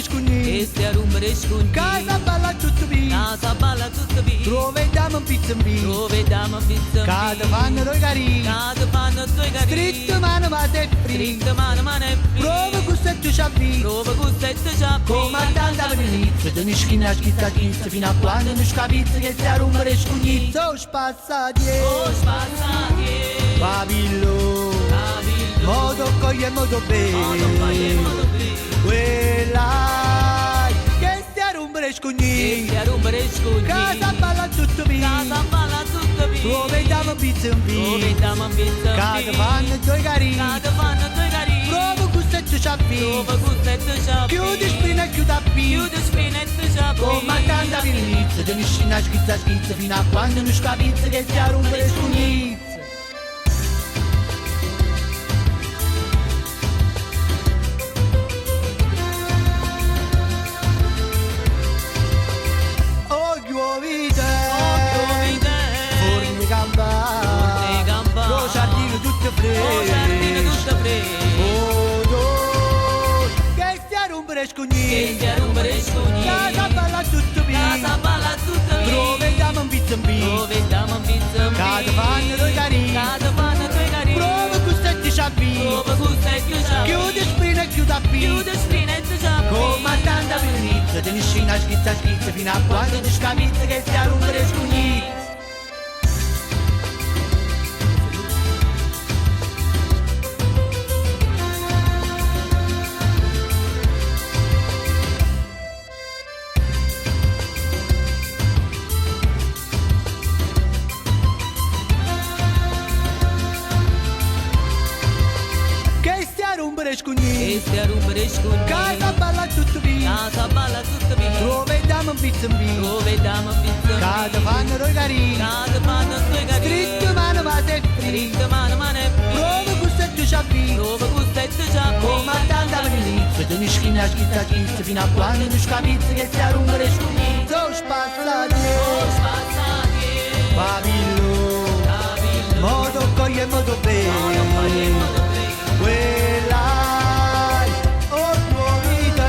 scugni, e stia rumore scugni, casa balla tutto vi, casa balla tutto vi, troviamo un pizza in vi, dove diamo pizza, casa fanno doi cari, casa fanno due cari, stritto mano ma te free, stritto mano e free, prova questo c'avvi, prova questo c'avvi, comandante all'inizio, te ne schina schizza fino a quando non scapizza che stia rumore scugni, so spazzati, oh spazzati, Babillo, modo coglie modo bene, quella che stia rumore scugni, casa balla tutto vi, troviamo pizza in vi, casa fanno due cari, prova questo c'avvi, chiudi spina e chiuda più, comandante all'inizio, te ne schina schizza fino a quando non scapizza che stia rumore scugni. Che stia rumore scugni, casa balla tutto vi, casa balla tutto vi, troviamo un pizza in vi, dove diamo pizza, casa fanno doi cari, casa fanno due cari, prova questo c'avvi, prova questo c'avvi, chiudi spina e chiuda più, chiude spinetto c'avvi, comandante all'inizio, te ne scina schizza fino a quando ti scapizza che stia rumore scugni. che stia rumore scugni, casa balla tutto vi, casa balla tutto vi, troviamo un pizza in vi, dove diamo pizza, casa fanno doi cari, casa fanno due cari, stritto mano ma te free, stritto mano e free, prova questo c'avvi, prova questo c'avvi, comandante all'inizio, te ne schina schizza fino a quando non scapizza che stia rumore scugni, so spazzati, Babillo, modo coglie modo bene, quella oh nuovità,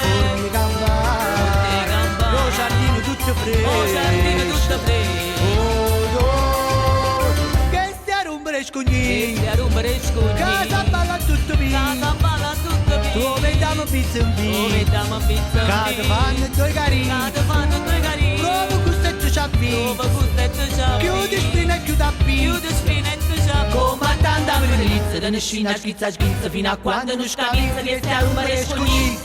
forni gamba, lo giardino tutto freddo, che stia rumore scugni, casa balla tutto vi, troviamo pizza in vi, casa fanno due cari, prova questo c'avvi, chiudi spina e chiuda più, comandante all'inizio, te ne scina schizza fino a quando non scapizza che stia rumore scugni.